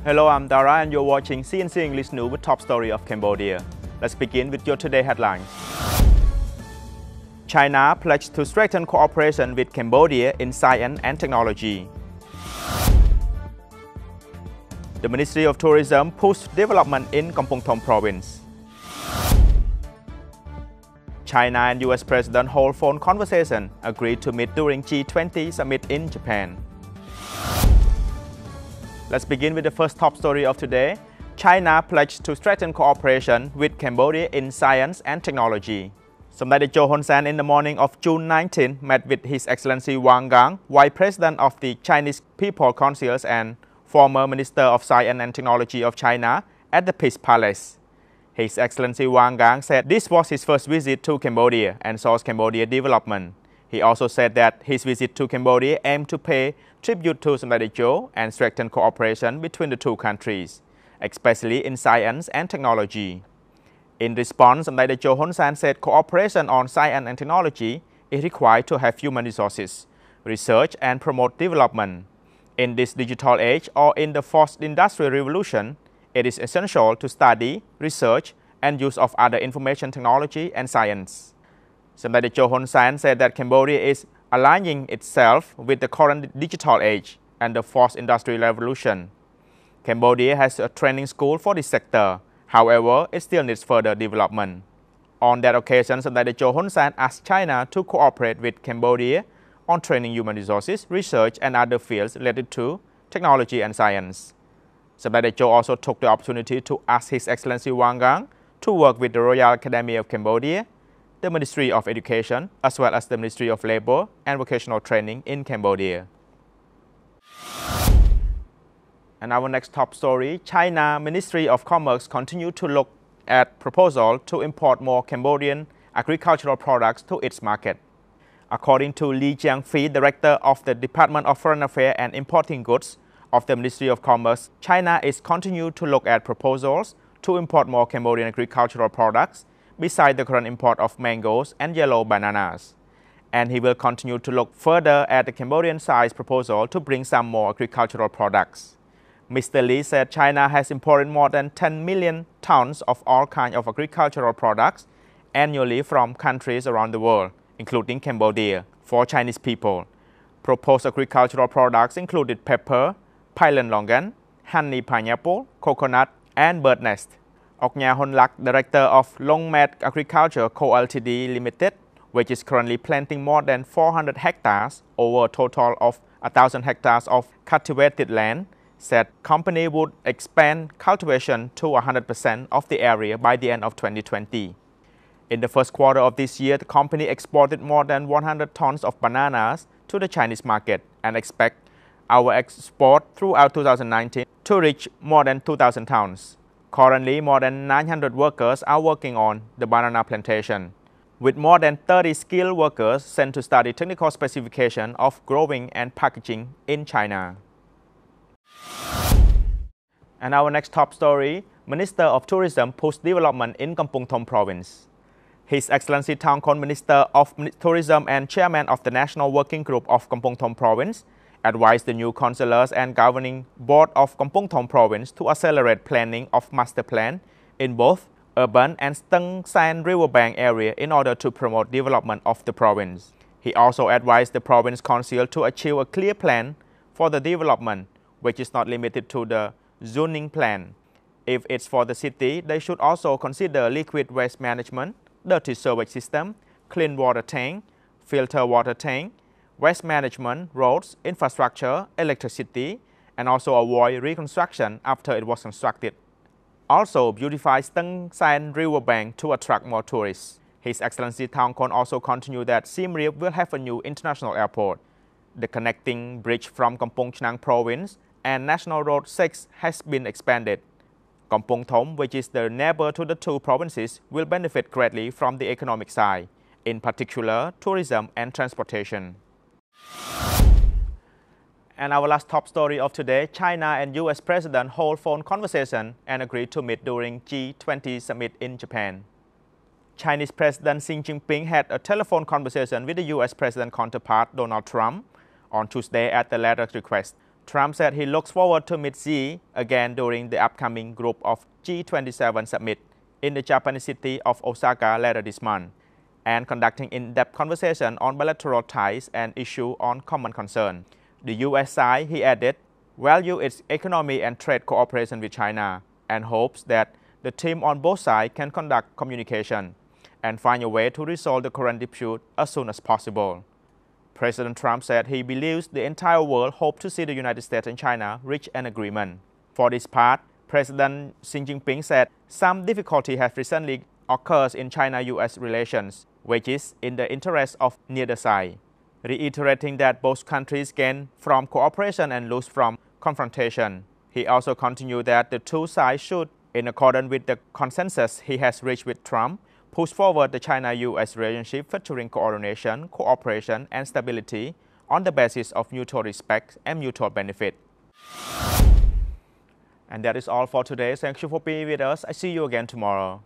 Hello, I'm Dara and you're watching CNC English News with top story of Cambodia. Let's begin with your today headlines. China pledged to strengthen cooperation with Cambodia in science and technology. The Ministry of Tourism pushed development in Kampong Thom province. China and US President hold phone conversation, agreed to meet during G20 summit in Japan. Let's begin with the first top story of today. China pledged to strengthen cooperation with Cambodia in science and technology. Samdech Jo Hun Sen in the morning of June 19 met with His Excellency Wang Gang, Vice President of the Chinese People's Council and former Minister of Science and Technology of China at the Peace Palace. His Excellency Wang Gang said this was his first visit to Cambodia and saw Cambodia development. He also said that his visit to Cambodia aimed to pay tribute to Samdech Jo and strengthen cooperation between the two countries, especially in science and technology. In response, Samdech Jo Hun Sen said cooperation on science and technology is required to have human resources, research and promote development. In this digital age or in the fourth industrial revolution, it is essential to study, research and use of other information technology and science. Samdech Jo Hun Sen said that Cambodia is aligning itself with the current digital age and the fourth industrial revolution. Cambodia has a training school for this sector. However, it still needs further development. On that occasion, Samdech Jo Hun Sen asked China to cooperate with Cambodia on training human resources, research and other fields related to technology and science. Samdech Jo also took the opportunity to ask His Excellency Wang Gang to work with the Royal Academy of Cambodia, the Ministry of Education, as well as the Ministry of Labor and Vocational Training in Cambodia. And our next top story, China Ministry of Commerce continued to look at proposal to import more Cambodian agricultural products to its market. According to Li Jiangfi, Director of the Department of Foreign Affairs and Importing Goods of the Ministry of Commerce, China is continued to look at proposals to import more Cambodian agricultural products besides the current import of mangoes and yellow bananas. And he will continue to look further at the Cambodian side's proposal to bring some more agricultural products. Mr. Li said China has imported more than 10 million tons of all kinds of agricultural products annually from countries around the world, including Cambodia, for Chinese people. Proposed agricultural products included pepper, Pailan longan, honey pineapple, coconut, and bird nest. Oknya Honlak, Director of Longmed Agriculture Co. Ltd. Limited, which is currently planting more than 400 hectares over a total of 1,000 hectares of cultivated land, said company would expand cultivation to 100% of the area by the end of 2020. In the first quarter of this year, the company exported more than 100 tons of bananas to the Chinese market and expect our export throughout 2019 to reach more than 2,000 tons. Currently, more than 900 workers are working on the banana plantation, with more than 30 skilled workers sent to study technical specification of growing and packaging in China. And our next top story, Minister of Tourism pushed development in Kampong Thom province. His Excellency Thongkhon, Minister of Tourism and Chairman of the National Working Group of Kampong Thom province, advised the new councillors and governing board of Kampong Thom province to accelerate planning of master plan in both urban and Stung San riverbank area in order to promote development of the province. He also advised the province council to achieve a clear plan for the development, which is not limited to the zoning plan. If it's for the city, they should also consider liquid waste management, dirty sewage system, clean water tank, filter water tank, waste management, roads, infrastructure, electricity, and also avoid reconstruction after it was constructed. Also beautify Stung San riverbank to attract more tourists. His Excellency Thongkhon also continued that Siem Reap will have a new international airport. The connecting bridge from Kampong Chnang province and National Road 6 has been expanded. Kampong Thom, which is the neighbor to the two provinces, will benefit greatly from the economic side, in particular tourism and transportation. And our last top story of today, China and US President hold phone conversation and agreed to meet during G20 summit in Japan. Chinese President Xi Jinping had a telephone conversation with the US President counterpart Donald Trump on Tuesday at the latter's request Trump said he looks forward to meet Xi again during the upcoming Group of G27 summit in the Japanese city of Osaka later this month, and conducting in-depth conversation on bilateral ties and issues on common concern. The U.S. side, he added, value its economy and trade cooperation with China and hopes that the team on both sides can conduct communication and find a way to resolve the current dispute as soon as possible. President Trump said he believes the entire world hopes to see the United States and China reach an agreement. For this part, President Xi Jinping said some difficulty has recently occurred in China-U.S. relations, which is in the interest of neither side, reiterating that both countries gain from cooperation and lose from confrontation. He also continued that the two sides should, in accordance with the consensus he has reached with Trump, push forward the China-U.S. relationship featuring coordination, cooperation, and stability on the basis of mutual respect and mutual benefit. And that is all for today. Thank you for being with us. I see you again tomorrow.